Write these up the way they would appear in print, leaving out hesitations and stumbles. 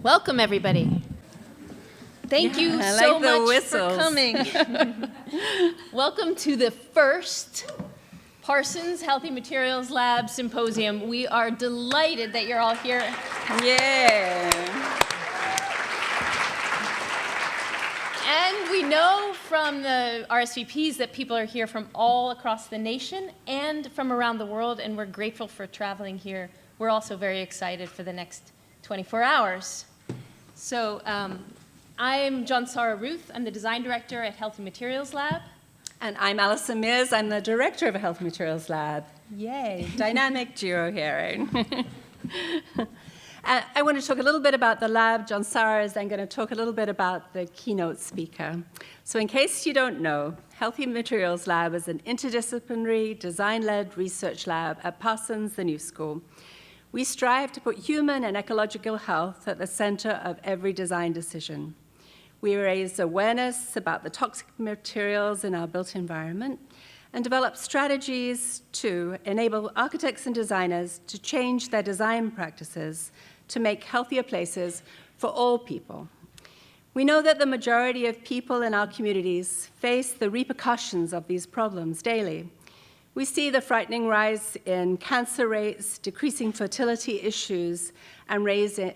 Welcome, everybody. Thank you so much for coming. Welcome to the first Parsons Healthy Materials Lab Symposium. We are delighted that you're all here. Yeah. And we know from the RSVPs that people are here from all across the nation and from around the world, and we're grateful for traveling here. We're also very excited for the next 24 hours. So I'm John-Sara Ruth. I'm the design director at Healthy Materials Lab. And I'm Alison Mears. I'm the director of Health Materials Lab. Yay, dynamic duo here. I want to talk a little bit about the lab. John-Sara is then going to talk a little bit about the keynote speaker. So in case you don't know, Healthy Materials Lab is an interdisciplinary, design-led research lab at Parsons, the New School. We strive to put human and ecological health at the center of every design decision. We raise awareness about the toxic materials in our built environment and develop strategies to enable architects and designers to change their design practices to make healthier places for all people. We know that the majority of people in our communities face the repercussions of these problems daily. We see the frightening rise in cancer rates, decreasing fertility issues, and rising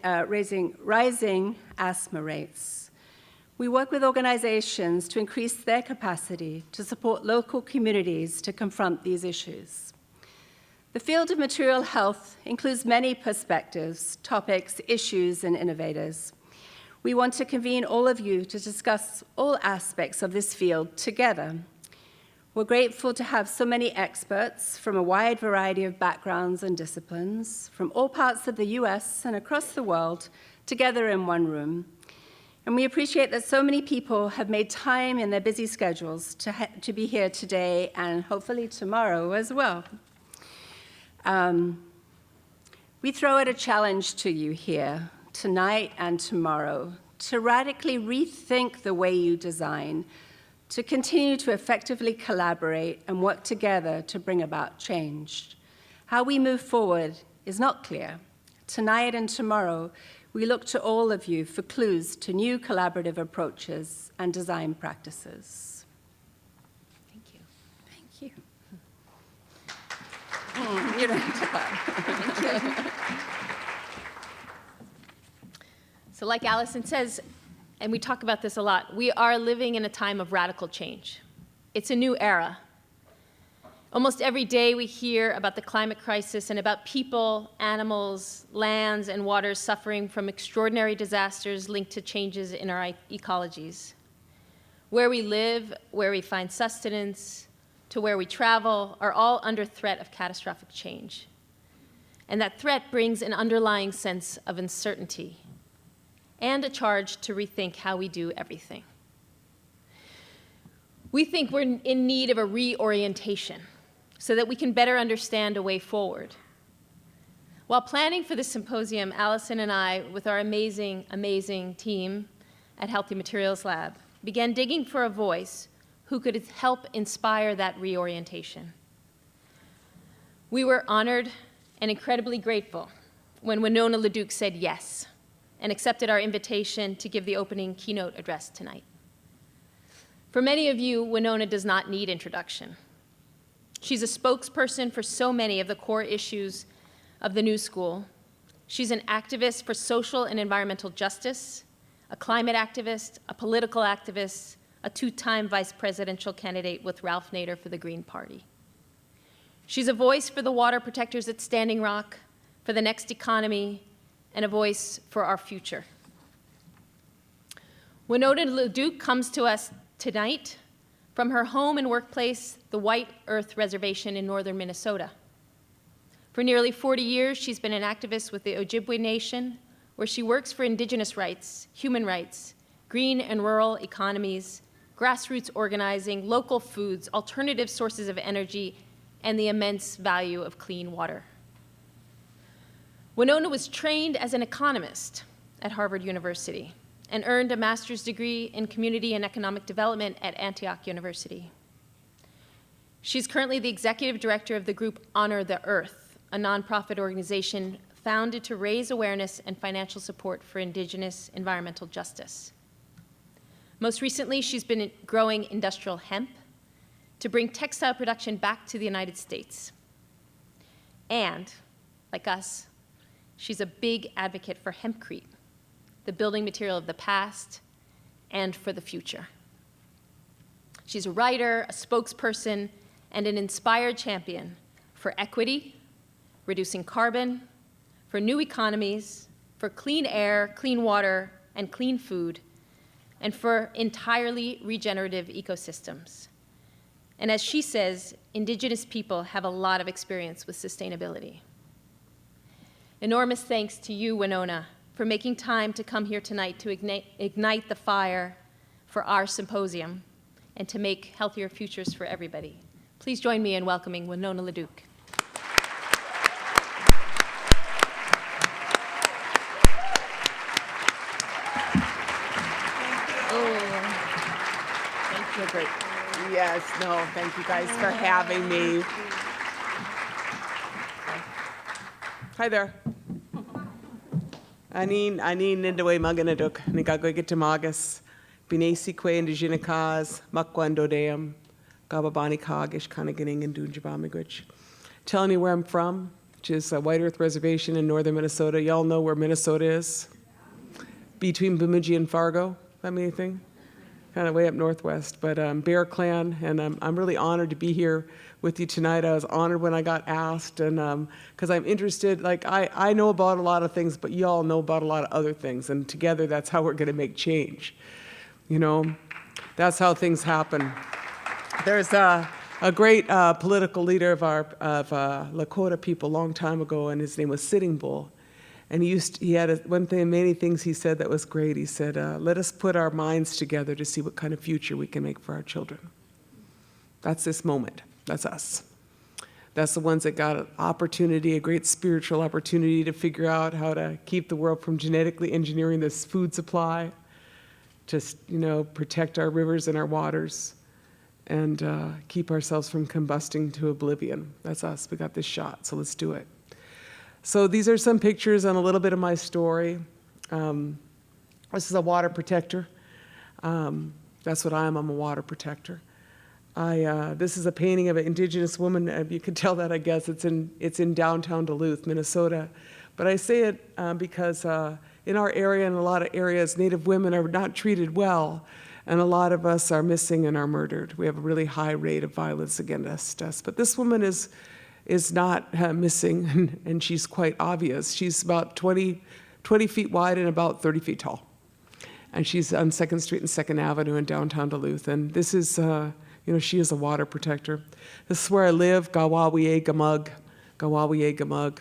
asthma rates. We work with organizations to increase their capacity to support local communities to confront these issues. The field of material health includes many perspectives, topics, issues, and innovators. We want to convene all of you to discuss all aspects of this field together. We're grateful to have so many experts from a wide variety of backgrounds and disciplines from all parts of the US and across the world together in one room. And we appreciate that so many people have made time in their busy schedules to be here today and hopefully tomorrow as well. We throw out a challenge to you here tonight and tomorrow to radically rethink the way you design, to continue to effectively collaborate and work together to bring about change. How we move forward is not clear. Tonight and tomorrow, we look to all of you for clues to new collaborative approaches and design practices. Thank you. Thank you. You don't have to clap. Thank you. So like Alison says, and we talk about this a lot, we are living in a time of radical change. It's a new era. Almost every day we hear about the climate crisis and about people, animals, lands, and waters suffering from extraordinary disasters linked to changes in our ecologies. Where we live, where we find sustenance, to where we travel, are all under threat of catastrophic change. And that threat brings an underlying sense of uncertainty and a charge to rethink how we do everything. We think we're in need of a reorientation so that we can better understand a way forward. While planning for this symposium, Alison and I, with our amazing, amazing team at Healthy Materials Lab, began digging for a voice who could help inspire that reorientation. We were honored and incredibly grateful when Winona LaDuke said yes and accepted our invitation to give the opening keynote address tonight. For many of you, Winona does not need introduction. She's a spokesperson for so many of the core issues of the New School. She's an activist for social and environmental justice, a climate activist, a political activist, a two-time vice presidential candidate with Ralph Nader for the Green Party. She's a voice for the water protectors at Standing Rock, for the next economy, and a voice for our future. Winona LaDuke comes to us tonight from her home and workplace, the White Earth Reservation in northern Minnesota. For nearly 40 years, she's been an activist with the Ojibwe Nation, where she works for indigenous rights, human rights, green and rural economies, grassroots organizing, local foods, alternative sources of energy, and the immense value of clean water. Winona was trained as an economist at Harvard University and earned a master's degree in community and economic development at Antioch University. She's currently the executive director of the group Honor the Earth, a nonprofit organization founded to raise awareness and financial support for Indigenous environmental justice. Most recently, she's been growing industrial hemp to bring textile production back to the United States. And, like us, she's a big advocate for hempcrete, the building material of the past and for the future. She's a writer, a spokesperson, and an inspired champion for equity, reducing carbon, for new economies, for clean air, clean water, and clean food, and for entirely regenerative ecosystems. And as she says, Indigenous people have a lot of experience with sustainability. Enormous thanks to you, Winona, for making time to come here tonight to ignite the fire for our symposium and to make healthier futures for everybody. Please join me in welcoming Winona LaDuke. Thank you. Great. Yes, no, thank you guys for having me. Hi there. Anin nindawe maganaduk nigagwigit tamagas binasi kwe indigenicas makwando deam gababani kagish kanaganing and dunjabamigwich. Telling you where I'm from, which is a White Earth Reservation in northern Minnesota. Y'all know where Minnesota is? Between Bemidji and Fargo, that mean anything? Kind of way up northwest, but Bear Clan, and I'm really honored to be here with you tonight. I was honored when I got asked, and because I'm interested, like I know about a lot of things, but you all know about a lot of other things, and together that's how we're gonna make change. You know, that's how things happen. There's a great political leader of Lakota people a long time ago, and his name was Sitting Bull. And he had one thing, many things he said that was great. He said, let us put our minds together to see what kind of future we can make for our children. That's this moment. That's us. That's the ones that got an opportunity, a great spiritual opportunity to figure out how to keep the world from genetically engineering this food supply, just, protect our rivers and our waters, and keep ourselves from combusting to oblivion. That's us. We got this shot, so let's do it. So these are some pictures and a little bit of my story. This is a water protector. That's what I am. I'm a water protector. This is a painting of an Indigenous woman. You can tell that, I guess. It's in downtown Duluth, Minnesota. But I say it because in our area and a lot of areas, Native women are not treated well, and a lot of us are missing and are murdered. We have a really high rate of violence against us. But this woman is not missing, and she's quite obvious. She's about 20 feet wide and about 30 feet tall. And she's on 2nd Street and 2nd Avenue in downtown Duluth. And this is, she is a water protector. This is where I live, Gawawiye Gamug, Gawawiye Gamug.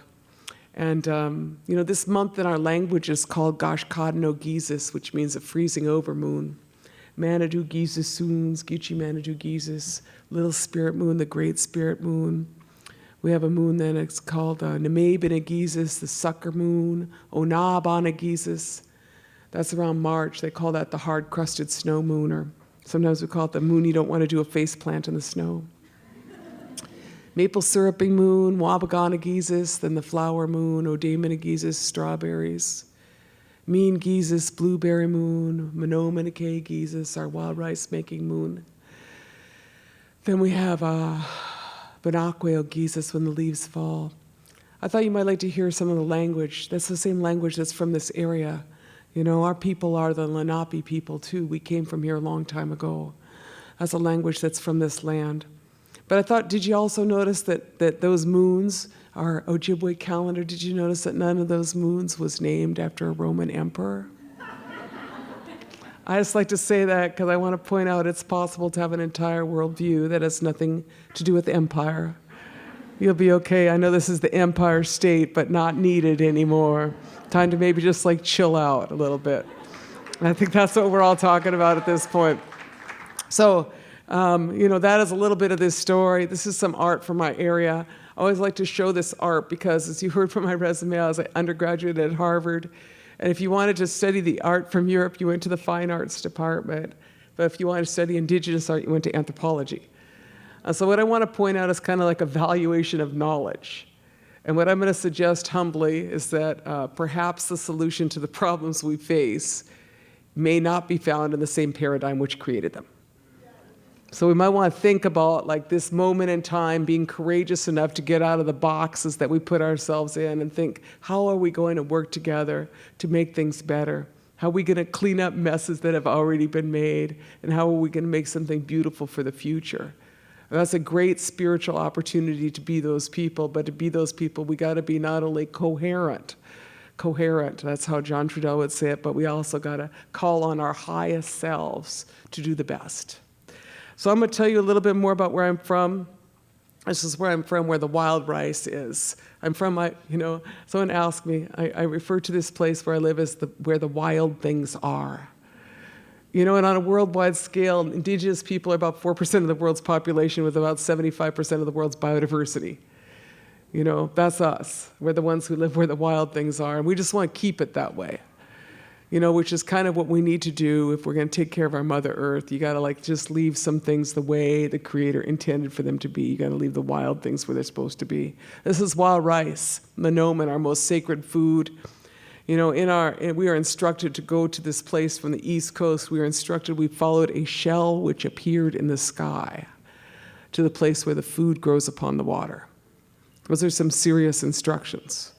And, this month in our language is called Gashkad no Gizis, which means a freezing over moon. Manadu Gizis Soons, Gichi Manadu Gizis, Little Spirit Moon, the Great Spirit Moon. We have a moon then, it's called Nemebinagizis, the sucker moon, Onabonagizis. That's around March. They call that the hard-crusted snow moon, or sometimes we call it the moon you don't want to do a face plant in the snow. Maple syrupy moon, Wabagonagizis, then the flower moon, Odamanagizis, strawberries. Mean Gizis, blueberry moon, Menominake Gizis, our wild rice-making moon. Then we have Benaqueo Gizis, when the leaves fall. I thought you might like to hear some of the language. That's the same language that's from this area. Our people are the Lenape people too. We came from here a long time ago. That's a language that's from this land. But I thought, did you also notice that those moons are Ojibwe calendar? Did you notice that none of those moons was named after a Roman emperor? I just like to say that because I want to point out it's possible to have an entire worldview that has nothing to do with empire. You'll be okay. I know this is the Empire State, but not needed anymore. Time to maybe just chill out a little bit. And I think that's what we're all talking about at this point. So, that is a little bit of this story. This is some art from my area. I always like to show this art because, as you heard from my resume, I was an undergraduate at Harvard. And if you wanted to study the art from Europe, you went to the Fine Arts Department. But if you wanted to study Indigenous art, you went to anthropology. So what I want to point out is kind of like a valuation of knowledge. And what I'm going to suggest humbly is that perhaps the solution to the problems we face may not be found in the same paradigm which created them. So we might want to think about like this moment in time, being courageous enough to get out of the boxes that we put ourselves in and think, how are we going to work together to make things better? How are we going to clean up messes that have already been made? And how are we going to make something beautiful for the future? And that's a great spiritual opportunity to be those people, but to be those people, we got to be not only coherent, that's how John Trudell would say it, but we also got to call on our highest selves to do the best. So I'm going to tell you a little bit more about where I'm from. This is where I'm from, where the wild rice is. I'm from, someone asked me, I refer to this place where I live as where the wild things are. And on a worldwide scale, indigenous people are about 4% of the world's population with about 75% of the world's biodiversity. That's us. We're the ones who live where the wild things are, and we just want to keep it that way. Which is kind of what we need to do if we're going to take care of our Mother Earth. You got to just leave some things the way the Creator intended for them to be. You got to leave the wild things where they're supposed to be. This is wild rice, manoman, our most sacred food. We are instructed to go to this place from the East Coast. We followed a shell which appeared in the sky to the place where the food grows upon the water. Those are some serious instructions.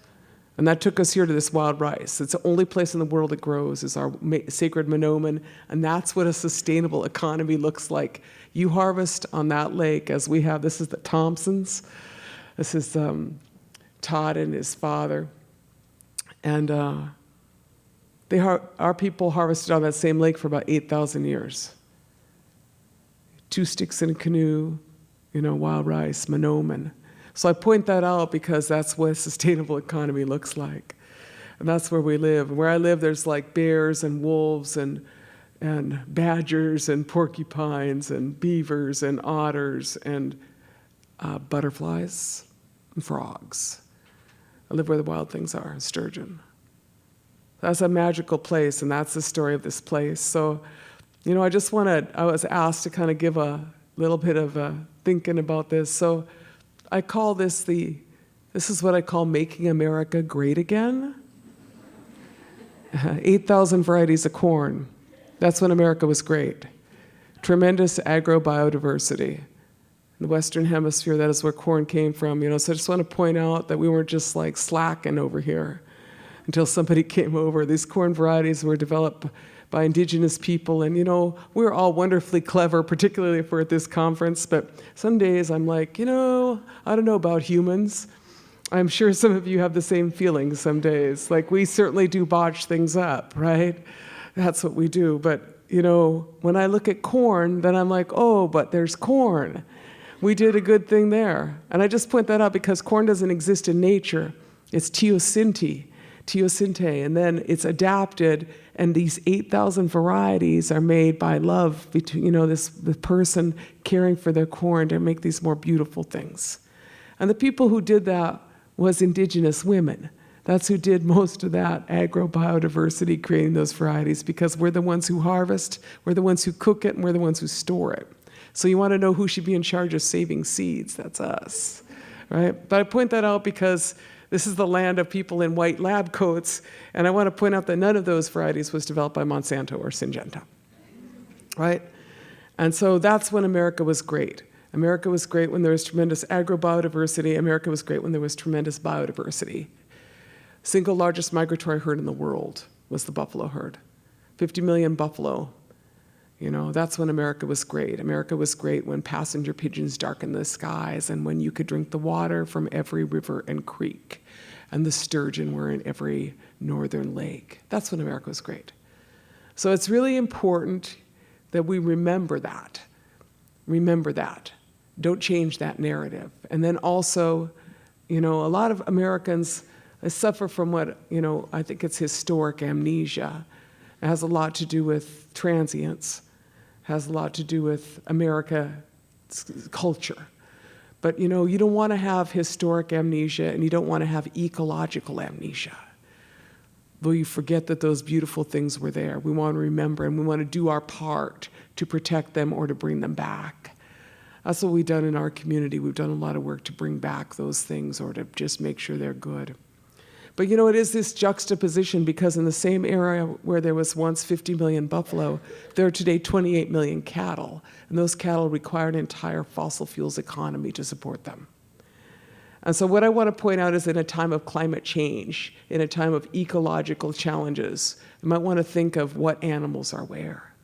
And that took us here to this wild rice. It's the only place in the world it grows, is our sacred manoman, and that's what a sustainable economy looks like. You harvest on that lake, as we have. This is the Thompsons. This is Todd and his father. And our people harvested on that same lake for about 8,000 years. 2 sticks in a canoe, wild rice, manoman. So I point that out because that's what a sustainable economy looks like. And that's where we live. And where I live, there's like bears and wolves and badgers and porcupines and beavers and otters and butterflies and frogs. I live where the wild things are, sturgeon. That's a magical place, and that's the story of this place. So, I was asked to kind of give a little bit of thinking about this. So I call this is what I call making America great again. 8,000 varieties of corn. That's when America was great. Tremendous agrobiodiversity. In the Western Hemisphere, that is where corn came from. So I just want to point out that we weren't just like slacking over here until somebody came over. These corn varieties were developed by indigenous people, and we're all wonderfully clever, particularly if we're at this conference, but some days I'm like, I don't know about humans. I'm sure some of you have the same feelings some days. Like, we certainly do botch things up, right? That's what we do. But, when I look at corn, then I'm like, oh, but there's corn. We did a good thing there. And I just point that out because corn doesn't exist in nature. It's teosinte, and then it's adapted, and these 8,000 varieties are made by love between, the person caring for their corn to make these more beautiful things. And the people who did that was indigenous women. That's who did most of that agrobiodiversity, creating those varieties, because we're the ones who harvest, we're the ones who cook it, and we're the ones who store it. So you want to know who should be in charge of saving seeds? That's us, right? But I point that out because this is the land of people in white lab coats, and I want to point out that none of those varieties was developed by Monsanto or Syngenta, right? And so that's when America was great. America was great when there was tremendous agrobiodiversity. America was great when there was tremendous biodiversity. Single largest migratory herd in the world was the buffalo herd. 50 million buffalo. That's when America was great. America was great when passenger pigeons darkened the skies and when you could drink the water from every river and creek and the sturgeon were in every northern lake. That's when America was great. So it's really important that we remember that. Remember that. Don't change that narrative. And then also, a lot of Americans suffer from what, I think it's historic amnesia. It has a lot to do with transience, has a lot to do with America's culture. But, you don't want to have historic amnesia and you don't want to have ecological amnesia. Though you forget that those beautiful things were there. We want to remember and we want to do our part to protect them or to bring them back. That's what we've done in our community. We've done a lot of work to bring back those things or to just make sure they're good. But you know, it is this juxtaposition, because in the same area where there was once 50 million buffalo, there are today 28 million cattle. And those cattle require an entire fossil fuels economy to support them. And so what I want to point out is, in a time of climate change, in a time of ecological challenges, you might want to think of what animals are where.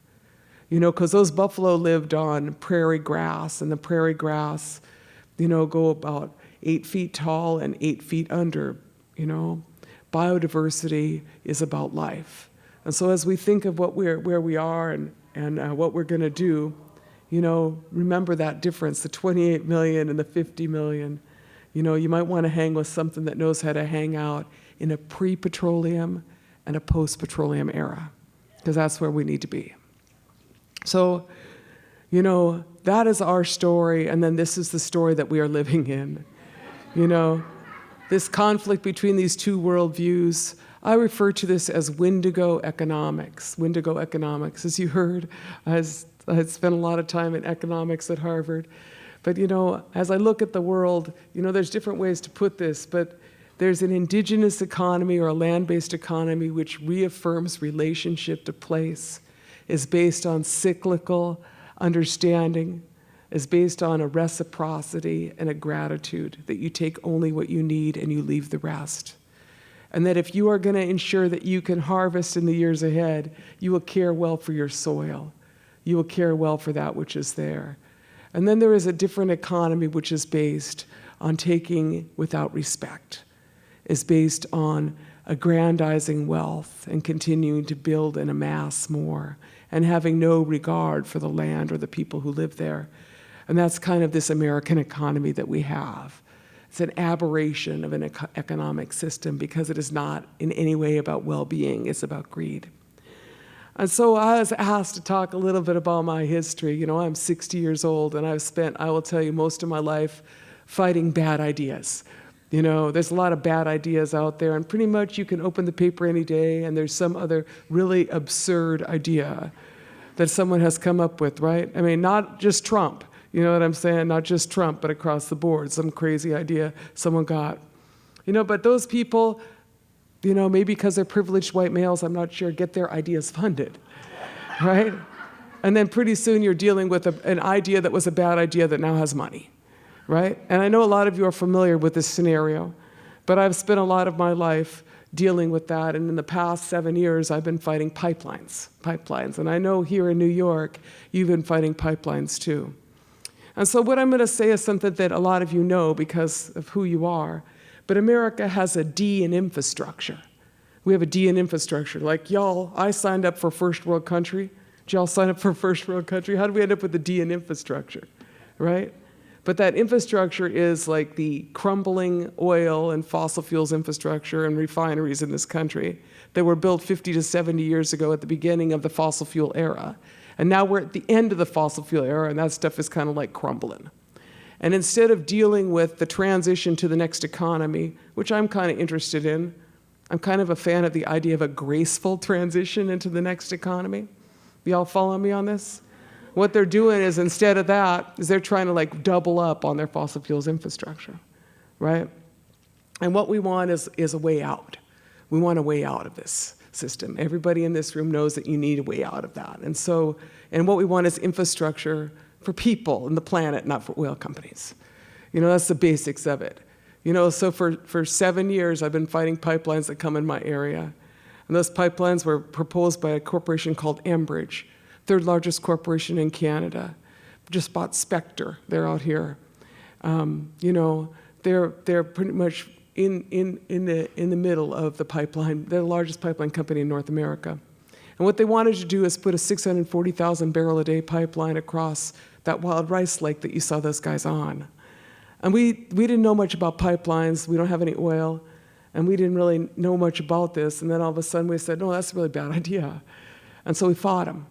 You know, because those buffalo lived on prairie grass, and the prairie grass, you know, go about 8 feet tall and 8 feet under, you know. Biodiversity is about life. And so as we think of where we are and what we're going to do, you know, remember that difference, the 28 million and the 50 million. You know, you might want to hang with something that knows how to hang out in a pre-petroleum and a post-petroleum era, because that's where we need to be. So, you know, that is our story, and then this is the story that we are living in. You know, this conflict between these two worldviews, I refer to this as Wendigo economics. Wendigo economics, as you heard, I spent a lot of time in economics at Harvard. But you know, as I look at the world, you know, there's different ways to put this, but there's an indigenous economy or a land-based economy which reaffirms relationship to place, is based on cyclical understanding, is based on a reciprocity and a gratitude that you take only what you need and you leave the rest. And that if you are going to ensure that you can harvest in the years ahead, you will care well for your soil. You will care well for that which is there. And then there is a different economy which is based on taking without respect, is based on aggrandizing wealth and continuing to build and amass more, and having no regard for the land or the people who live there. And that's kind of this American economy that we have. It's an aberration of an economic system, because it is not in any way about well-being, it's about greed. And so I was asked to talk a little bit about my history. You know, I'm 60 years old, and I've spent, I will tell you, most of my life fighting bad ideas. You know, there's a lot of bad ideas out there, and pretty much you can open the paper any day and there's some other really absurd idea that someone has come up with, right? I mean, not just Trump, you know what I'm saying? Not just Trump, but across the board, some crazy idea someone got. You know, but those people, you know, maybe because they're privileged white males, I'm not sure, get their ideas funded, right? And then pretty soon you're dealing with an idea that was a bad idea that now has money. Right? And I know a lot of you are familiar with this scenario, but I've spent a lot of my life dealing with that, and in the past 7 years, I've been fighting pipelines. And I know here in New York, you've been fighting pipelines too. And so what I'm going to say is something that a lot of you know because of who you are, but America has a D in infrastructure. We have a D in infrastructure. Like y'all, I signed up for first world country. Did y'all sign up for first world country? How did we end up with a D in infrastructure, right? But that infrastructure is like the crumbling oil and fossil fuels infrastructure and refineries in this country that were built 50 to 70 years ago at the beginning of the fossil fuel era. And now we're at the end of the fossil fuel era, and that stuff is kind of like crumbling. And instead of dealing with the transition to the next economy, which I'm kind of interested in, I'm kind of a fan of the idea of a graceful transition into the next economy. Y'all follow me on this? What they're doing is, instead of that, is they're trying to like double up on their fossil fuels infrastructure, right? And what we want is a way out. We want a way out of this system. Everybody in this room knows that you need a way out of that. And what we want is infrastructure for people and the planet, not for oil companies. You know, that's the basics of it. You know, so for 7 years, I've been fighting pipelines that come in my area. And those pipelines were proposed by a corporation called Enbridge, third largest corporation in Canada. Just bought Spectre. They're out here. You know, they're pretty much in the middle of the pipeline. They're the largest pipeline company in North America. And what they wanted to do is put a 640,000 barrel a day pipeline across that wild rice lake that you saw those guys on. And we didn't know much about pipelines. We don't have any oil. And we didn't really know much about this. And then all of a sudden we said, no, that's a really bad idea. And so we fought them.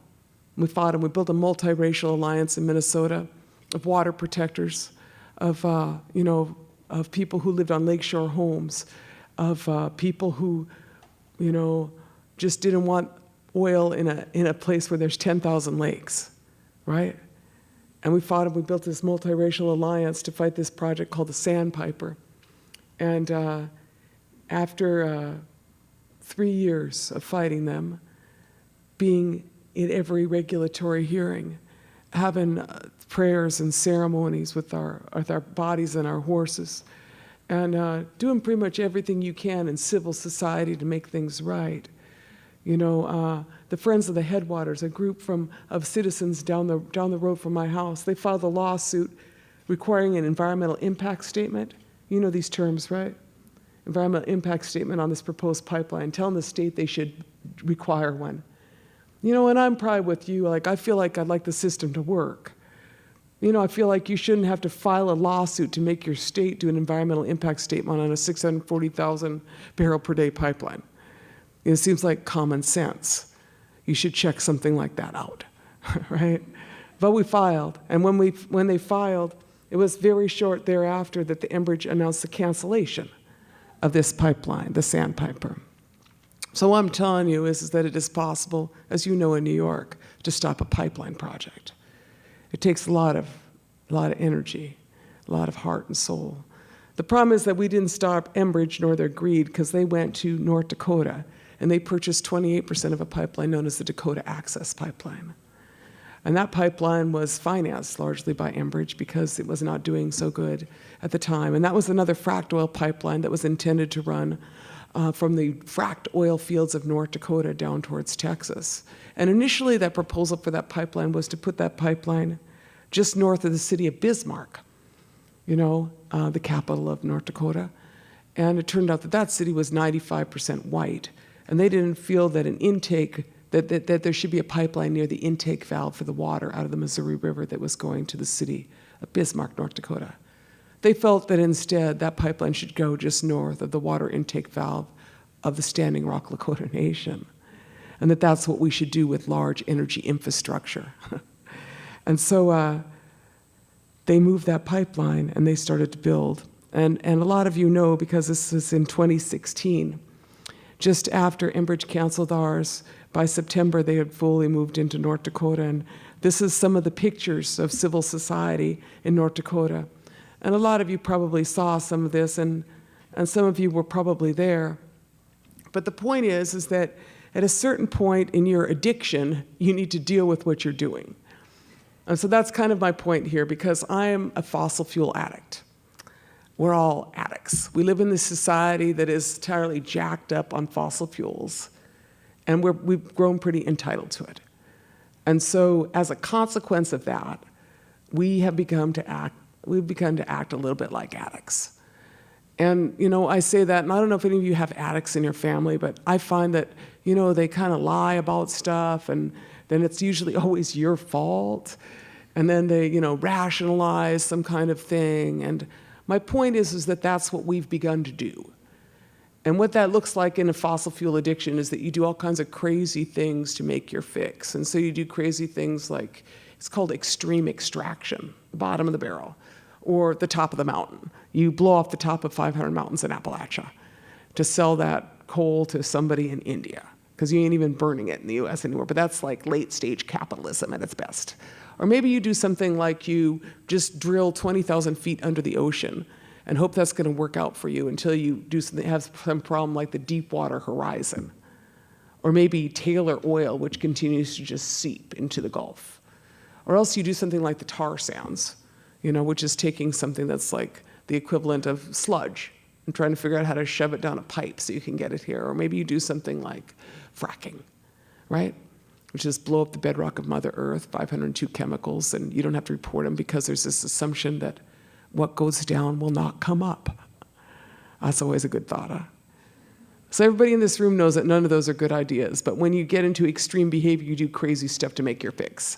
We built a multiracial alliance in Minnesota of water protectors, of people who lived on lakeshore homes, of people who, you know, just didn't want oil in a place where there's 10,000 lakes, right? And we fought and we built this multiracial alliance to fight this project called the Sandpiper. And after 3 years of fighting them, being in every regulatory hearing, having prayers and ceremonies with our bodies and our horses, and doing pretty much everything you can in civil society to make things right. You know, the Friends of the Headwaters, a group of citizens down the road from my house, they filed a lawsuit requiring an environmental impact statement. You know these terms, right? Environmental impact statement on this proposed pipeline, telling the state they should require one. You know, and I'm probably with you, like, I feel like I'd like the system to work. You know, I feel like you shouldn't have to file a lawsuit to make your state do an environmental impact statement on a 640,000 barrel per day pipeline. It seems like common sense. You should check something like that out, right? But we filed, and when they filed, it was very short thereafter that the Enbridge announced the cancellation of this pipeline, the Sandpiper. So what I'm telling you is that it is possible, as you know in New York, to stop a pipeline project. It takes a lot of energy, a lot of heart and soul. The problem is that we didn't stop Enbridge nor their greed, because they went to North Dakota and they purchased 28% of a pipeline known as the Dakota Access Pipeline. And that pipeline was financed largely by Enbridge because it was not doing so good at the time. And that was another fracked oil pipeline that was intended to run from the fracked oil fields of North Dakota down towards Texas. And initially that proposal for that pipeline was to put that pipeline just north of the city of Bismarck, you know, the capital of North Dakota. And it turned out that that city was 95% white. And they didn't feel that that there should be a pipeline near the intake valve for the water out of the Missouri River that was going to the city of Bismarck, North Dakota. They felt that instead that pipeline should go just north of the water intake valve of the Standing Rock Lakota Nation, and that that's what we should do with large energy infrastructure. And so they moved that pipeline and they started to build. And a lot of you know, because this is in 2016, just after Enbridge canceled ours, by September they had fully moved into North Dakota. And this is some of the pictures of civil society in North Dakota. And a lot of you probably saw some of this, and some of you were probably there. But the point is that at a certain point in your addiction, you need to deal with what you're doing. And so that's kind of my point here, because I am a fossil fuel addict. We're all addicts. We live in this society that is entirely jacked up on fossil fuels, and we've grown pretty entitled to it. And so as a consequence of that, we've begun to act a little bit like addicts. And, you know, I say that, and I don't know if any of you have addicts in your family, but I find that, you know, they kind of lie about stuff, and then it's usually always your fault. And then they, you know, rationalize some kind of thing. And my point is that that's what we've begun to do. And what that looks like in a fossil fuel addiction is that you do all kinds of crazy things to make your fix. And so you do crazy things like, it's called extreme extraction, the bottom of the barrel, or the top of the mountain. You blow off the top of 500 mountains in Appalachia to sell that coal to somebody in India, because you ain't even burning it in the US anymore. But that's like late stage capitalism at its best. Or maybe you do something like you just drill 20,000 feet under the ocean and hope that's going to work out for you until you do something, have some problem like the Deepwater Horizon. Or maybe Taylor Oil, which continues to just seep into the Gulf. Or else you do something like the tar sands, you know, which is taking something that's like the equivalent of sludge and trying to figure out how to shove it down a pipe so you can get it here. Or maybe you do something like fracking, right? Which is blow up the bedrock of Mother Earth, 502 chemicals, and you don't have to report them because there's this assumption that what goes down will not come up. That's always a good thought, huh? So everybody in this room knows that none of those are good ideas, but when you get into extreme behavior, you do crazy stuff to make your fix.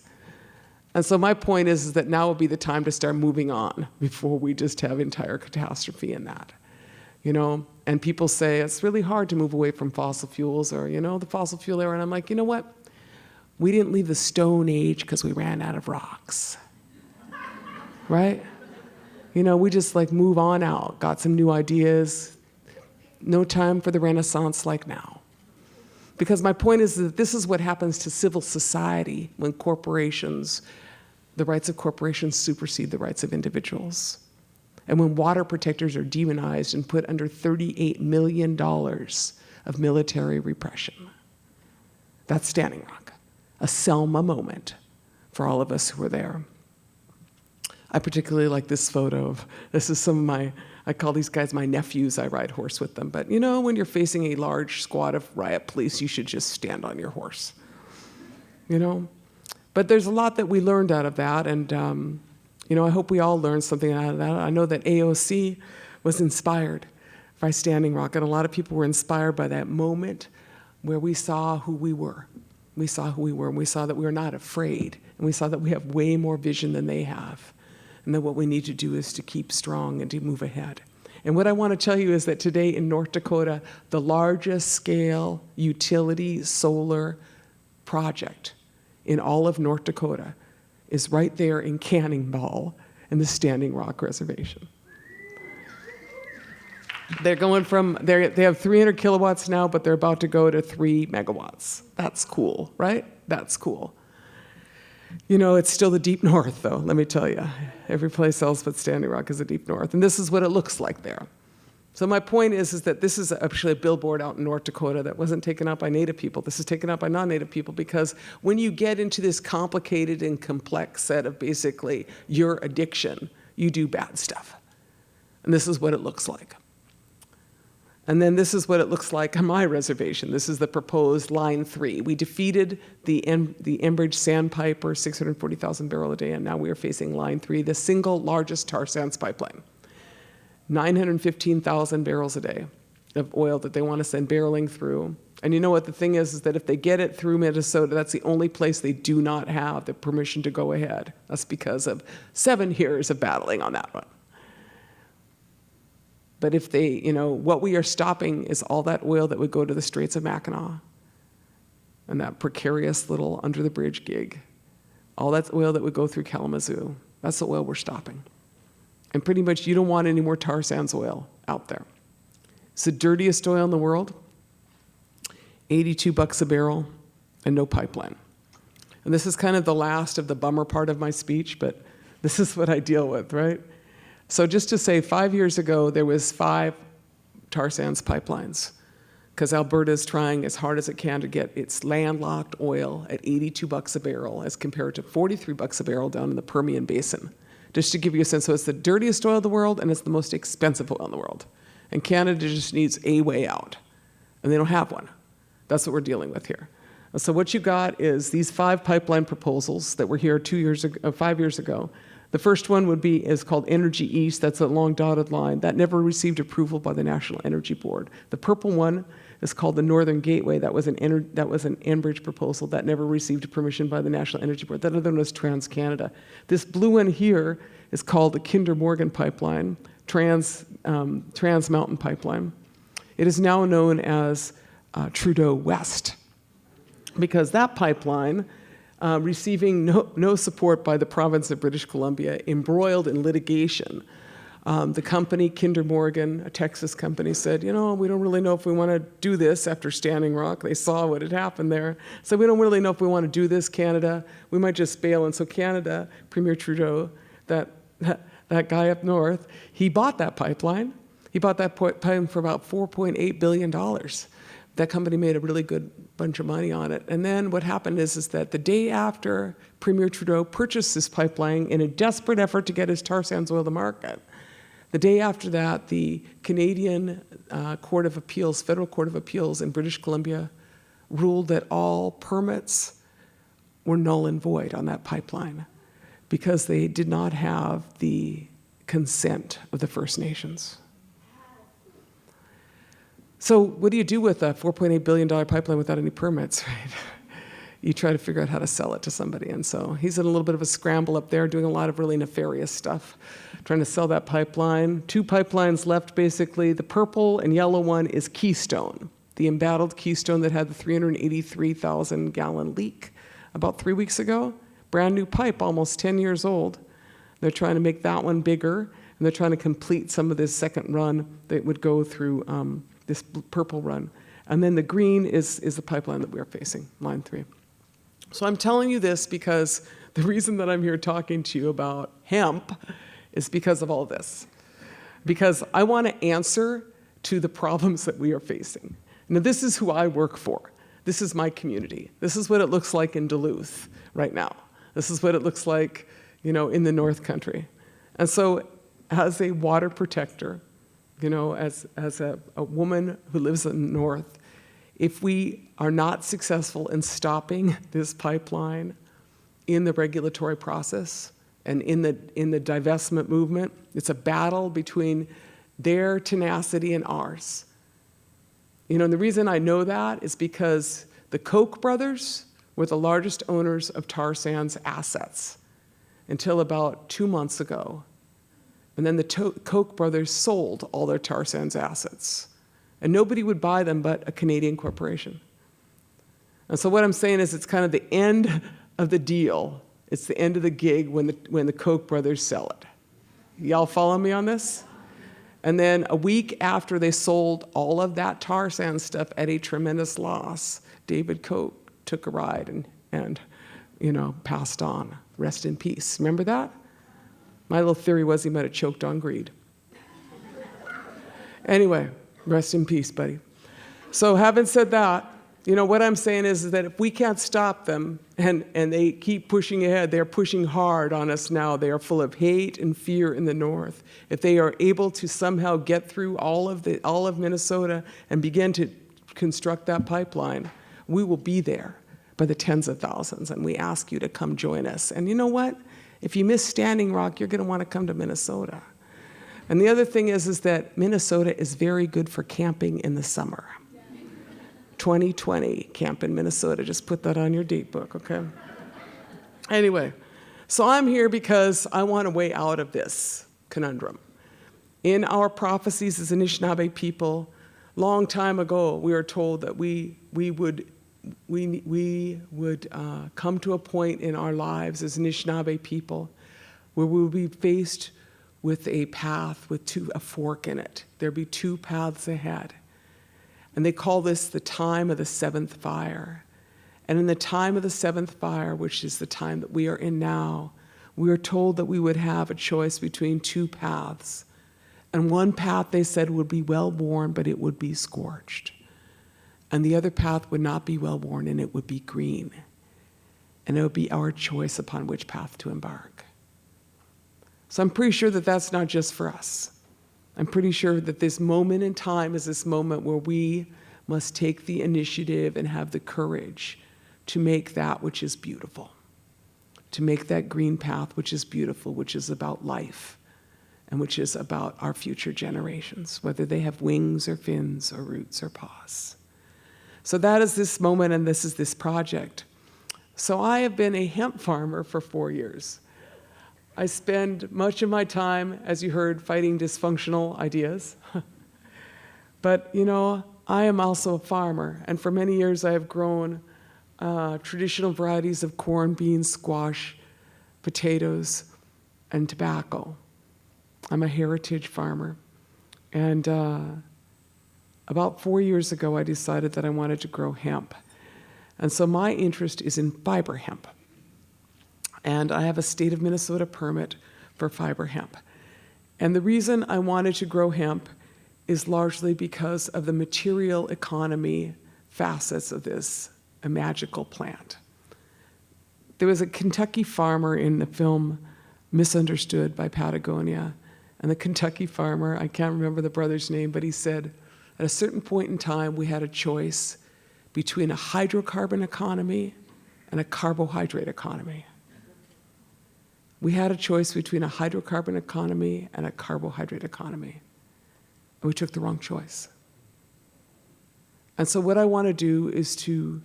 And so my point is that now would be the time to start moving on before we just have entire catastrophe in that. You know, and people say it's really hard to move away from fossil fuels, or, you know, the fossil fuel era, and I'm like, you know what? We didn't leave the Stone Age because we ran out of rocks, right? You know, we just like move on out, got some new ideas. No time for the Renaissance like now. Because my point is that this is what happens to civil society when corporations the rights of corporations supersede the rights of individuals. And when water protectors are demonized and put under $38 million of military repression. That's Standing Rock, a Selma moment for all of us who were there. I particularly like this photo this is some of my, I call these guys my nephews, I ride horse with them. But you know, when you're facing a large squad of riot police, you should just stand on your horse, you know? But there's a lot that we learned out of that, and you know, I hope we all learned something out of that. I know that AOC was inspired by Standing Rock, and a lot of people were inspired by that moment where we saw who we were. We saw who we were, and we saw that we were not afraid, and we saw that we have way more vision than they have, and that what we need to do is to keep strong and to move ahead. And what I want to tell you is that today in North Dakota, the largest scale utility solar project in all of North Dakota is right there in Cannonball in the Standing Rock Reservation. They're going from, they have 300 kilowatts now, but they're about to go to 3 megawatts. That's cool, right? That's cool. You know, it's still the deep north, though, let me tell you. Every place else but Standing Rock is the deep north, and this is what it looks like there. So my point is that this is actually a billboard out in North Dakota that wasn't taken out by Native people. This is taken out by non-Native people, because when you get into this complicated and complex set of basically your addiction, you do bad stuff. And this is what it looks like. And then this is what it looks like on my reservation. This is the proposed Line 3. We defeated the Enbridge Sandpiper, 640,000 barrel a day, and now we are facing Line 3, the single largest tar sands pipeline. 915,000 barrels a day of oil that they want to send barreling through. And you know what the thing is that if they get it through Minnesota, that's the only place they do not have the permission to go ahead. That's because of 7 years of battling on that one. But if they, you know, what we are stopping is all that oil that would go to the Straits of Mackinac and that precarious little under the bridge gig. All that oil that would go through Kalamazoo, that's the oil we're stopping. And pretty much you don't want any more tar sands oil out there. It's the dirtiest oil in the world, $82 a barrel, and no pipeline. And this is kind of the last of the bummer part of my speech, but this is what I deal with, right? So just to say, 5 years ago, there was 5 tar sands pipelines, because Alberta is trying as hard as it can to get its landlocked oil at $82 a barrel as compared to $43 a barrel down in the Permian Basin. Just to give you a sense, so it's the dirtiest oil in the world, and it's the most expensive oil in the world. And Canada just needs a way out, and they don't have one. That's what we're dealing with here. And so what you got is these 5 pipeline proposals that were here 5 years ago. The first one is called Energy East. That's a long dotted line. That never received approval by the National Energy Board. The purple one is called the Northern Gateway. That was an Enbridge proposal that never received permission by the National Energy Board. That other one was TransCanada. This blue one here is called the Kinder Morgan Pipeline, Trans Mountain Pipeline. It is now known as Trudeau West, because that pipeline, receiving no support by the province of British Columbia, embroiled in litigation. The company, Kinder Morgan, a Texas company, said, you know, we don't really know if we want to do this after Standing Rock. They saw what had happened there. So we don't really know if we want to do this, Canada. We might just bail. And so Canada, Premier Trudeau, that guy up north, he bought that pipeline. He bought that pipeline for about $4.8 billion. That company made a really good bunch of money on it. And then what happened is that the day after Premier Trudeau purchased this pipeline in a desperate effort to get his tar sands oil to market, the day after that, the Canadian Court of Appeals, Federal Court of Appeals in British Columbia, ruled that all permits were null and void on that pipeline because they did not have the consent of the First Nations. So what do you do with a $4.8 billion pipeline without any permits, right? You try to figure out how to sell it to somebody. And so he's in a little bit of a scramble up there, doing a lot of really nefarious stuff, trying to sell that pipeline. 2 pipelines left, basically. The purple and yellow one is Keystone, the embattled Keystone that had the 383,000-gallon leak about 3 weeks ago. Brand new pipe, almost 10 years old. They're trying to make that one bigger, and they're trying to complete some of this second run that would go through this purple run. And then the green is the pipeline that we are facing, Line 3. So I'm telling you this because the reason that I'm here talking to you about hemp is because of all this. Because I want to answer to the problems that we are facing. Now, this is who I work for. This is my community. This is what it looks like in Duluth right now. This is what it looks like, in the North Country. And so as a water protector, as a woman who lives in the North, if we are not successful in stopping this pipeline in the regulatory process and in the divestment movement, it's a battle between their tenacity and ours. And the reason I know that is because the Koch brothers were the largest owners of tar sands assets until about 2 months ago. And then the Koch brothers sold all their tar sands assets. And nobody would buy them but a Canadian corporation. And so what I'm saying is it's kind of the end of the deal. It's the end of the gig when the Koch brothers sell it. Y'all follow me on this? And then a week after they sold all of that tar sand stuff at a tremendous loss, David Koch took a ride and passed on. Rest in peace. Remember that? My little theory was he might have choked on greed. Anyway, rest in peace, buddy. So having said that, what I'm saying is that if we can't stop them and they keep pushing ahead, they're pushing hard on us now. They are full of hate and fear in the North. If they are able to somehow get through all of Minnesota and begin to construct that pipeline, we will be there by the tens of thousands, and we ask you to come join us. And you know what? If you miss Standing Rock, you're going to want to come to Minnesota. And the other thing is that Minnesota is very good for camping in the summer. 2020, camp in Minnesota. Just put that on your date book, okay? Anyway, so I'm here because I want a way out of this conundrum. In our prophecies as Anishinaabe people, long time ago, we were told that we would come to a point in our lives as Anishinaabe people where we would be faced with a path with a fork in it. There'd be two paths ahead. And they call this the time of the seventh fire. And in the time of the seventh fire, which is the time that we are in now, we are told that we would have a choice between two paths. And one path, they said, would be well-worn, but it would be scorched. And the other path would not be well-worn, and it would be green. And it would be our choice upon which path to embark. So I'm pretty sure that that's not just for us. I'm pretty sure that this moment in time is this moment where we must take the initiative and have the courage to make that which is beautiful, to make that green path which is beautiful, which is about life, and which is about our future generations, whether they have wings or fins or roots or paws. So that is this moment, and this is this project. So I have been a hemp farmer for 4 years. I spend much of my time, as you heard, fighting dysfunctional ideas. But, I am also a farmer, and for many years I have grown traditional varieties of corn, beans, squash, potatoes, and tobacco. I'm a heritage farmer. And about 4 years ago, I decided that I wanted to grow hemp. And so my interest is in fiber hemp. And I have a state of Minnesota permit for fiber hemp. And the reason I wanted to grow hemp is largely because of the material economy facets of this magical plant. There was a Kentucky farmer in the film Misunderstood by Patagonia. And the Kentucky farmer, I can't remember the brother's name, but he said, at a certain point in time, we had a choice between a hydrocarbon economy and a carbohydrate economy. We had a choice between a hydrocarbon economy and a carbohydrate economy. And we took the wrong choice. And so what I want to do is to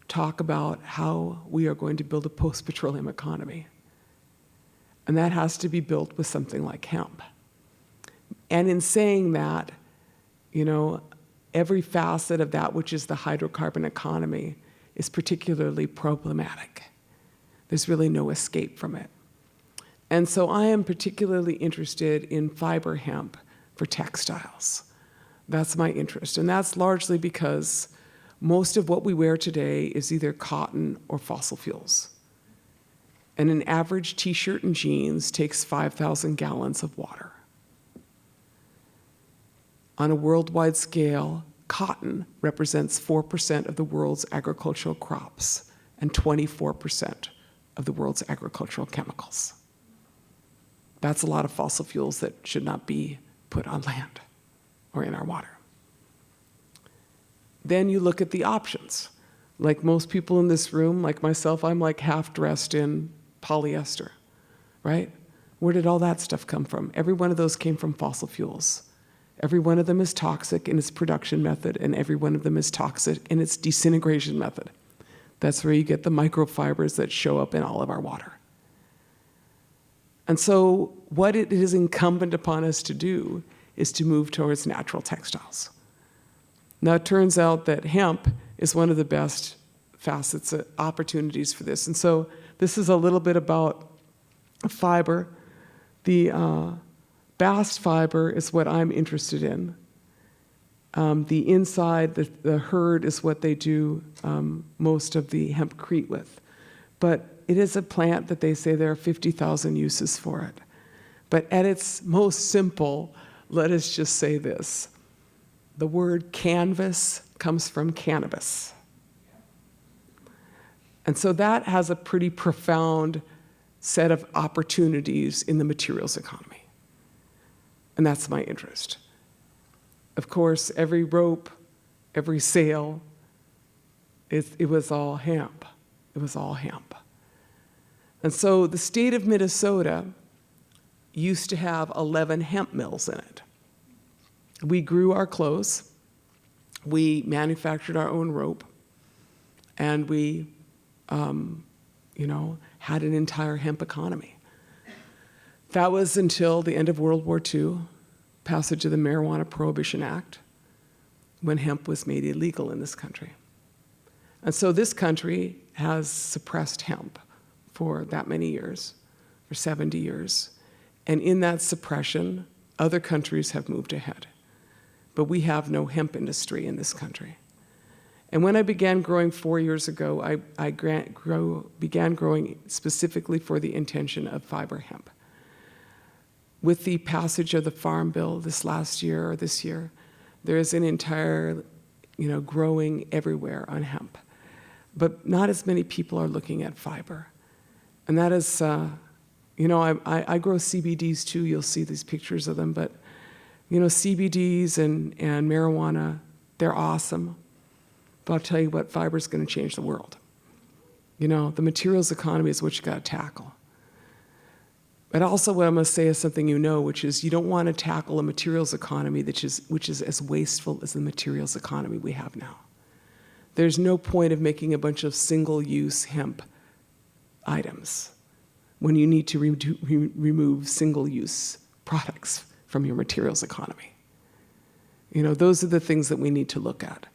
talk about how we are going to build a post-petroleum economy. And that has to be built with something like hemp. And in saying that, every facet of that which is the hydrocarbon economy is particularly problematic. There's really no escape from it. And so I am particularly interested in fiber hemp for textiles. That's my interest. And that's largely because most of what we wear today is either cotton or fossil fuels. And an average t-shirt and jeans takes 5,000 gallons of water. On a worldwide scale, cotton represents 4% of the world's agricultural crops and 24% of the world's agricultural chemicals. That's a lot of fossil fuels that should not be put on land or in our water. Then you look at the options. Like most people in this room, like myself, I'm like half dressed in polyester, right? Where did all that stuff come from? Every one of those came from fossil fuels. Every one of them is toxic in its production method, and every one of them is toxic in its disintegration method. That's where you get the microfibers that show up in all of our water. And so what it is incumbent upon us to do is to move towards natural textiles. Now, it turns out that hemp is one of the best facets, opportunities for this. And so this is a little bit about fiber. The bast fiber is what I'm interested in. The inside, the hurd is what they do most of the hempcrete with. But it is a plant that they say there are 50,000 uses for it. But at its most simple, let us just say this. The word canvas comes from cannabis. And so that has a pretty profound set of opportunities in the materials economy. And that's my interest. Of course, every rope, every sail, it was all hemp. It was all hemp. And so the state of Minnesota used to have 11 hemp mills in it. We grew our clothes, we manufactured our own rope, and we, had an entire hemp economy. That was until the end of World War II, passage of the Marijuana Prohibition Act, when hemp was made illegal in this country. And so this country has suppressed hemp for that many years, for 70 years. And in that suppression, other countries have moved ahead. But we have no hemp industry in this country. And when I began growing 4 years ago, I began growing specifically for the intention of fiber hemp. With the passage of the Farm Bill this year, there is an entire, growing everywhere on hemp. But not as many people are looking at fiber. And that is, I grow CBDs too. You'll see these pictures of them. But, CBDs and marijuana, they're awesome. But I'll tell you what, fiber is going to change the world. The materials economy is what you got to tackle. But also what I'm going to say is something which is you don't want to tackle a materials economy which is as wasteful as the materials economy we have now. There's no point of making a bunch of single-use hemp items when you need to remove single-use products from your materials economy. Those are the things that we need to look at.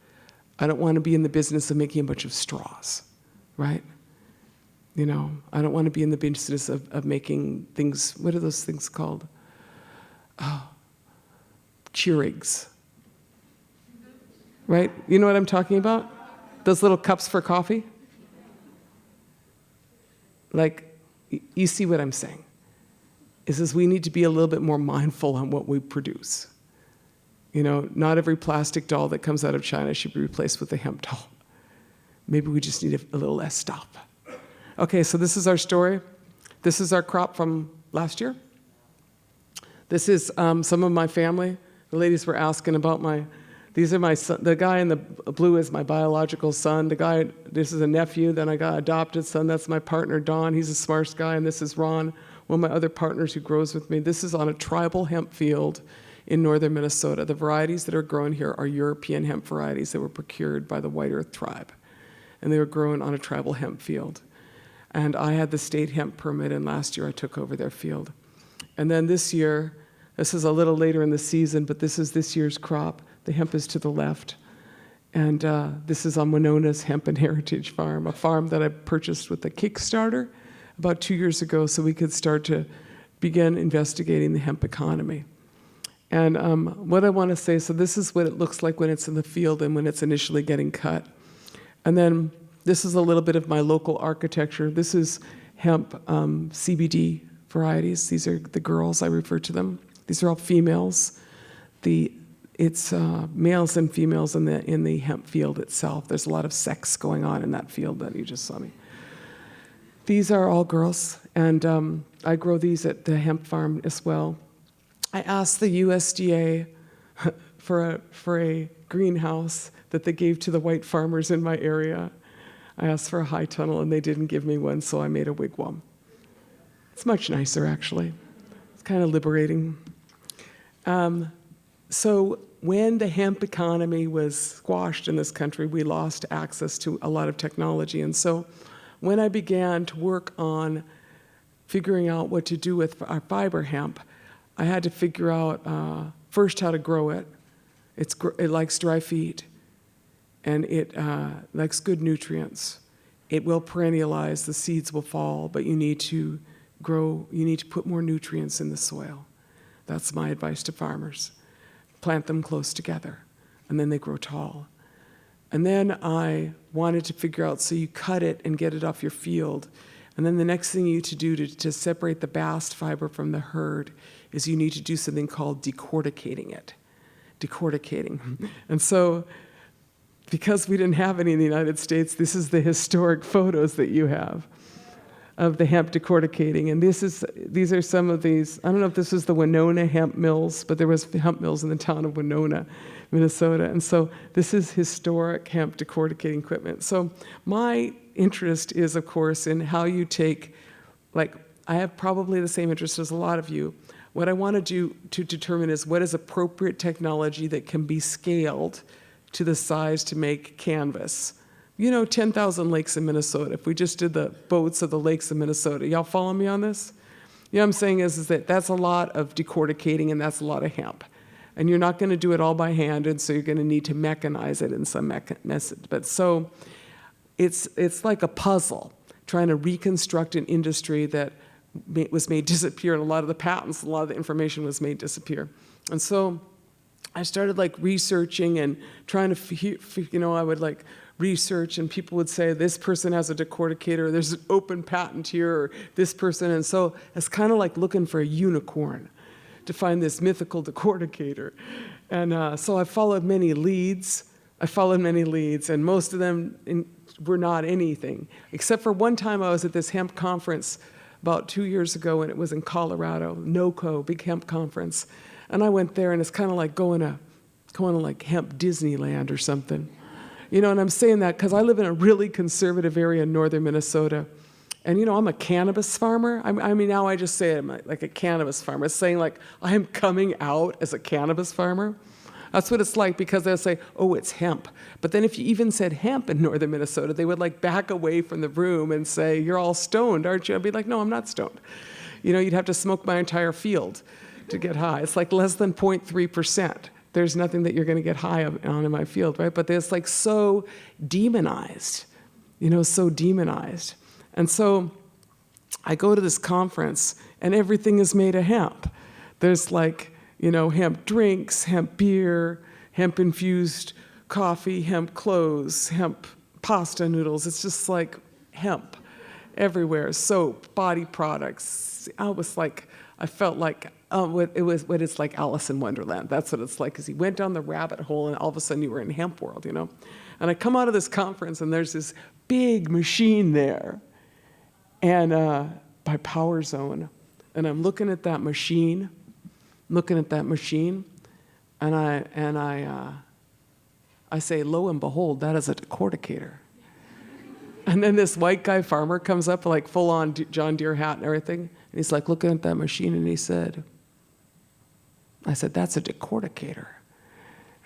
I don't want to be in the business of making a bunch of straws, right? I don't want to be in the business of making things, what are those things called? Keurigs, right? You know what I'm talking about? Those little cups for coffee? Like, you see what I'm saying? Is we need to be a little bit more mindful on what we produce. Not every plastic doll that comes out of China should be replaced with a hemp doll. Maybe we just need a little less stuff. Okay, so this is our story. This is our crop from last year. This is some of my family. The ladies were asking about these are my son. The guy in the blue is my biological son. This is a nephew. Then I got an adopted son. That's my partner, Don. He's a smart guy. And this is Ron, one of my other partners who grows with me. This is on a tribal hemp field in northern Minnesota. The varieties that are grown here are European hemp varieties that were procured by the White Earth tribe. And they were grown on a tribal hemp field. And I had the state hemp permit, and last year I took over their field. And then this year, this is a little later in the season, but this is this year's crop. The hemp is to the left. And this is on Winona's Hemp and Heritage Farm, a farm that I purchased with a Kickstarter about 2 years ago so we could start to begin investigating the hemp economy. And what I want to say, so this is what it looks like when it's in the field and when it's initially getting cut. And then this is a little bit of my local architecture. This is hemp CBD varieties. These are the girls, I refer to them. These are all females. It's males and females in the hemp field itself. There's a lot of sex going on in that field that you just saw me. These are all girls, and I grow these at the hemp farm as well. I asked the USDA for a greenhouse that they gave to the white farmers in my area. I asked for a high tunnel, and they didn't give me one, so I made a wigwam. It's much nicer, actually. It's kind of liberating. So when the hemp economy was squashed in this country, we lost access to a lot of technology. And so when I began to work on figuring out what to do with our fiber hemp, I had to figure out first how to grow it. It likes dry feed, and it likes good nutrients. It will perennialize, the seeds will fall, but you need to put more nutrients in the soil. That's my advice to farmers. Plant them close together, and then they grow tall. And then I wanted to figure out, so you cut it and get it off your field. And then the next thing you need to do to separate the bast fiber from the hurd is you need to do something called decorticating it. Decorticating. And so, because we didn't have any in the United States, this is the historic photos that you have of the hemp decorticating. And these are some of these. I don't know if this was the Winona hemp mills, but there was hemp mills in the town of Winona, Minnesota. And so this is historic hemp decorticating equipment. So my interest is, of course, in how you take, I have probably the same interest as a lot of you. What I want to do to determine is what is appropriate technology that can be scaled to the size to make canvas. 10,000 lakes in Minnesota. If we just did the boats of the lakes of Minnesota, y'all follow me on this? What I'm saying is that that's a lot of decorticating, and that's a lot of hemp. And you're not going to do it all by hand, and so you're going to need to mechanize it in some method. But so it's like a puzzle, trying to reconstruct an industry that was made disappear, and a lot of the patents, a lot of the information was made disappear. And so I started researching and trying to, I would research, and people would say, this person has a decorticator, there's an open patent here, or this person. And so it's kind of like looking for a unicorn to find this mythical decorticator. And so I followed many leads, and most of them were not anything, except for one time I was at this hemp conference about 2 years ago, and it was in Colorado, NOCO, big hemp conference. And I went there, and it's kind of like going to hemp Disneyland or something. And I'm saying that because I live in a really conservative area in northern Minnesota. And, I'm a cannabis farmer. I mean, now I just say I'm like a cannabis farmer. It's saying I am coming out as a cannabis farmer. That's what it's like, because they'll say, oh, it's hemp. But then if you even said hemp in northern Minnesota, they would back away from the room and say, you're all stoned, aren't you? I'd be like, no, I'm not stoned. You'd have to smoke my entire field to get high. It's less than 0.3%. There's nothing that you're going to get high on in my field, right? But it's so demonized, so demonized. And so I go to this conference, and everything is made of hemp. There's hemp drinks, hemp beer, hemp-infused coffee, hemp clothes, hemp pasta noodles. It's just hemp everywhere, soap, body products. I felt like it was what it's like Alice in Wonderland. That's what it's like, because you went down the rabbit hole, and all of a sudden you were in hemp world, And I come out of this conference, and there's this big machine there, and by Power Zone, and I'm looking at that machine, and I say, lo and behold, that is a decorticator. And then this white guy farmer comes up, full-on John Deere hat and everything, and he's looking at that machine, and I said, that's a decorticator.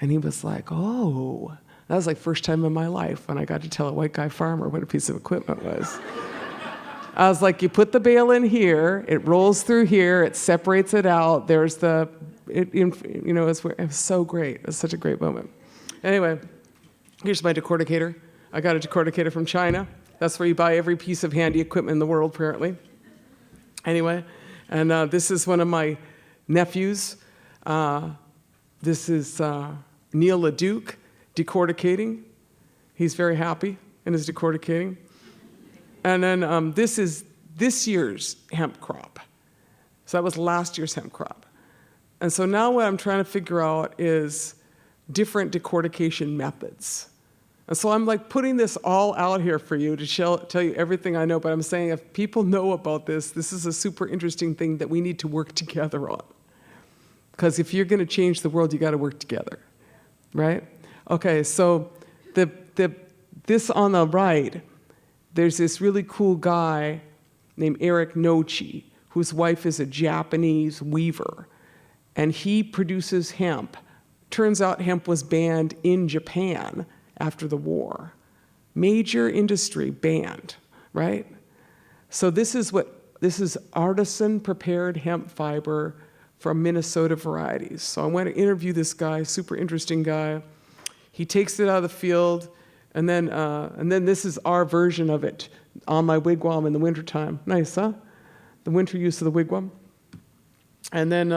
And he was like, oh. That was first time in my life when I got to tell a white guy farmer what a piece of equipment was. I was like, you put the bale in here, it rolls through here, it separates it out, it was so great. It was such a great moment. Anyway, here's my decorticator. I got a decorticator from China. That's where you buy every piece of handy equipment in the world, apparently. Anyway, and this is one of my nephews. This is Neil LeDuc, decorticating. He's very happy in his decorticating. And then this is this year's hemp crop. So that was last year's hemp crop. And so now what I'm trying to figure out is different decortication methods. And so I'm like putting this all out here for you to tell you everything I know, but I'm saying if people know about this, this is a super interesting thing that we need to work together on. Because if you're going to change the world, you got to work together, right? Okay, so this on the right, there's this really cool guy named Eric Nochi, whose wife is a Japanese weaver, and he produces hemp. Turns out hemp was banned in Japan after the war. Major industry banned, right? So this is artisan prepared hemp fiber from Minnesota varieties. So I went to interview this guy, super interesting guy. He takes it out of the field, and then this is our version of it on my wigwam in the wintertime. Nice, huh? The winter use of the wigwam. And then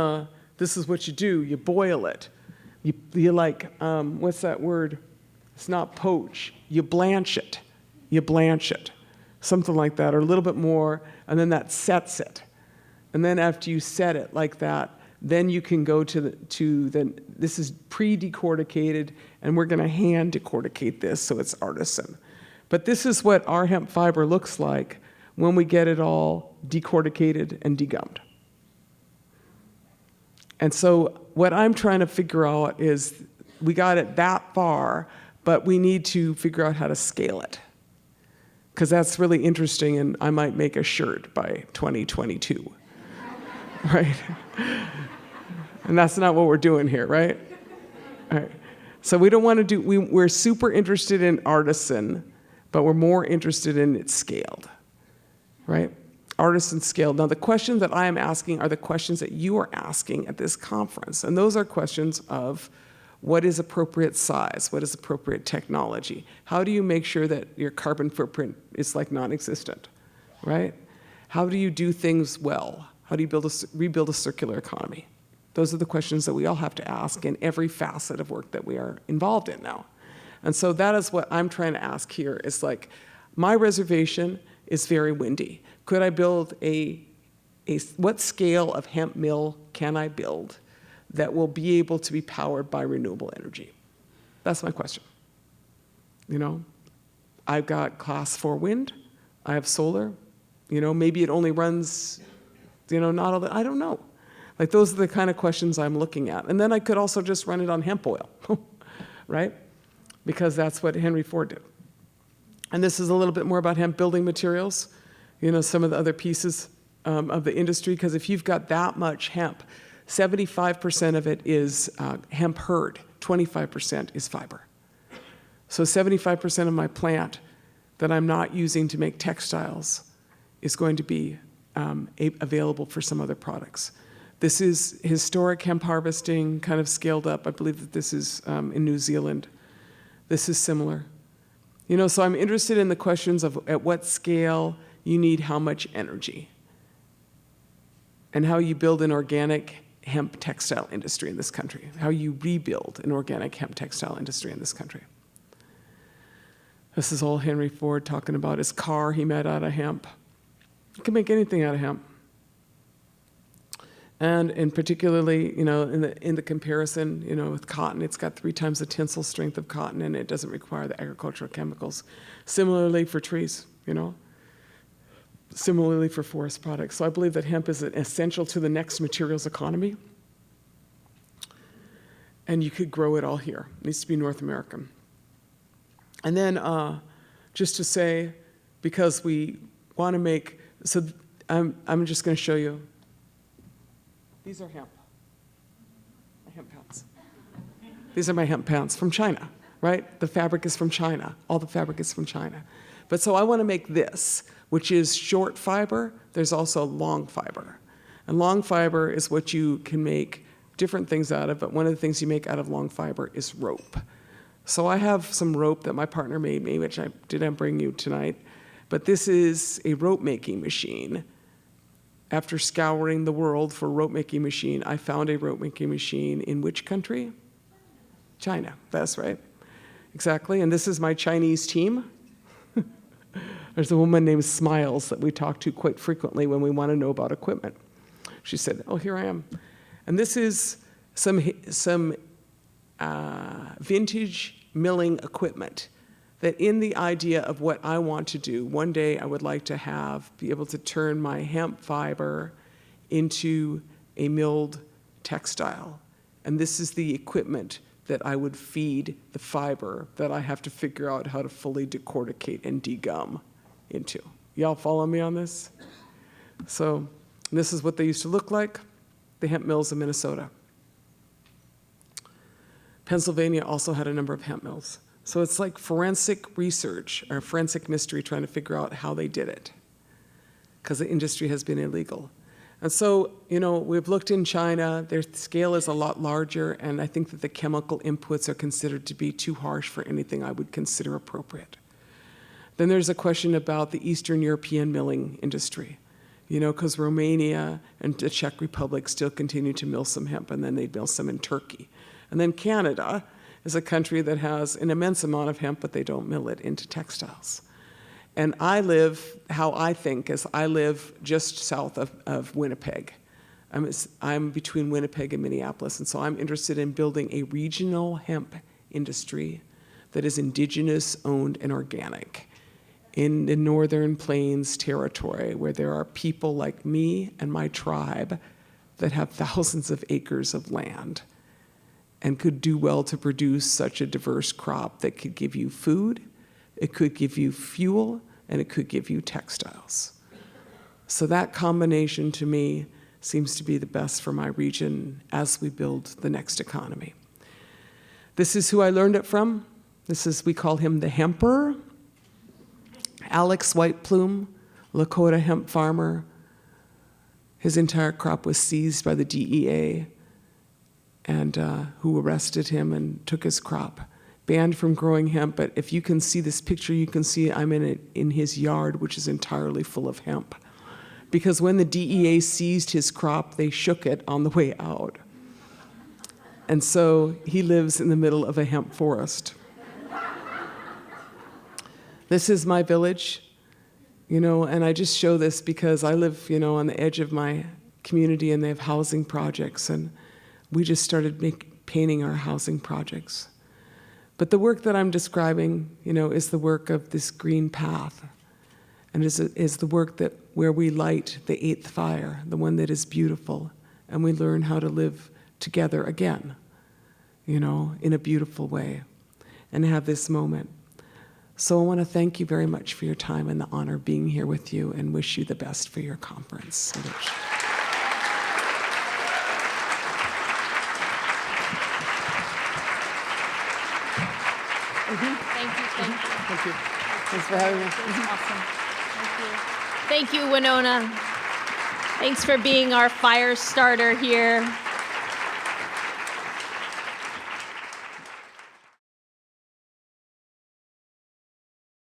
this is what you do. You boil it. You like, what's that word? It's not poach. You blanch it. You blanch it. Something like that, or a little bit more, and then that sets it. And then after you set it like that, then you can go to this is pre-decorticated, and we're going to hand decorticate this so it's artisan. But this is what our hemp fiber looks like when we get it all decorticated and degummed. And so what I'm trying to figure out is we got it that far, but we need to figure out how to scale it. Because that's really interesting, and I might make a shirt by 2022. Right? And that's not what we're doing here, right? All right. So we don't want to we're super interested in artisan, but we're more interested in it scaled, right? Artisan scaled. Now the questions that I am asking are the questions that you are asking at this conference. And those are questions of what is appropriate size? What is appropriate technology? How do you make sure that your carbon footprint is like non-existent, right? How do you do things well? How do you rebuild a circular economy? Those are the questions that we all have to ask in every facet of work that we are involved in now. And so that is what I'm trying to ask here. Is like, my reservation is very windy. Could I build what scale of hemp mill can I build that will be able to be powered by renewable energy? That's my question. You know, I've got class 4 wind, I have solar, you know, maybe it only runs, you know, not all the, I don't know. Like, those are the kind of questions I'm looking at. And then I could also just run it on hemp oil, right? Because that's what Henry Ford did. And this is a little bit more about hemp building materials, you know, some of the other pieces of the industry, because if you've got that much hemp, 75% of it is hemp hurd, 25% is fiber. So 75% of my plant that I'm not using to make textiles is going to be available for some other products. This is historic hemp harvesting, kind of scaled up. I believe that this is in New Zealand. This is similar. You know, so I'm interested in the questions of at what scale you need how much energy, and how you build an organic hemp textile industry in this country, how you rebuild an organic hemp textile industry in this country. This is all Henry Ford talking about his car he made out of hemp. You can make anything out of hemp. And particularly, you know, in the comparison, you know, with cotton, it's got 3 times the tensile strength of cotton, and it doesn't require the agricultural chemicals. Similarly for trees, you know. Similarly for forest products. So I believe that hemp is essential to the next materials economy. And you could grow it all here. It needs to be North American. And then just to say, because we want to make, so I'm just going to show you. These are hemp. My hemp pants. These are my hemp pants from China, right? The fabric is from China. All the fabric is from China. But so I want to make this, which is short fiber. There's also long fiber. And long fiber is what you can make different things out of, but one of the things you make out of long fiber is rope. So I have some rope that my partner made me, which I didn't bring you tonight. But this is a rope making machine. After scouring the world for a rope making machine, I found a rope making machine in which country? China, that's right. Exactly, and this is my Chinese team. There's a woman named Smiles that we talk to quite frequently when we want to know about equipment. She said, oh, here I am. And this is some vintage milling equipment that in the idea of what I want to do, one day I would like to be able to turn my hemp fiber into a milled textile. And this is the equipment that I would feed the fiber that I have to figure out how to fully decorticate and degum into. Y'all follow me on this? So this is what they used to look like, the hemp mills in Minnesota. Pennsylvania also had a number of hemp mills. So it's like forensic research or forensic mystery trying to figure out how they did it, because the industry has been illegal. And so, we've looked in China, their scale is a lot larger, and I think that the chemical inputs are considered to be too harsh for anything I would consider appropriate. Then there's a question about the Eastern European milling industry, because Romania and the Czech Republic still continue to mill some hemp, and then they mill some in Turkey. And then Canada is a country that has an immense amount of hemp, but they don't mill it into textiles. And I live just south of Winnipeg. I'm between Winnipeg and Minneapolis, and so I'm interested in building a regional hemp industry that is indigenous, owned, and organic in the Northern Plains territory, where there are people like me and my tribe that have thousands of acres of land and could do well to produce such a diverse crop that could give you food, it could give you fuel, and it could give you textiles. So that combination to me seems to be the best for my region as we build the next economy. This is who I learned it from. We call him the Hemper. Alex Whiteplume, Lakota hemp farmer. His entire crop was seized by the DEA, and who arrested him and took his crop. Banned from growing hemp, but if you can see this picture, you can see I'm in his yard, which is entirely full of hemp. Because when the DEA seized his crop, they shook it on the way out. And so he lives in the middle of a hemp forest. This is my village, and I just show this because I live, on the edge of my community, and they have housing projects, and we just started painting our housing projects. But the work that I'm describing, is the work of this green path, and is the work where we light the eighth fire, the one that is beautiful, and we learn how to live together again, in a beautiful way, and have this moment. So I want to thank you very much for your time and the honor of being here with you, and wish you the best for your conference. Thank you. Thanks for having me. Awesome. Thank you, Winona. Thanks for being our fire starter here.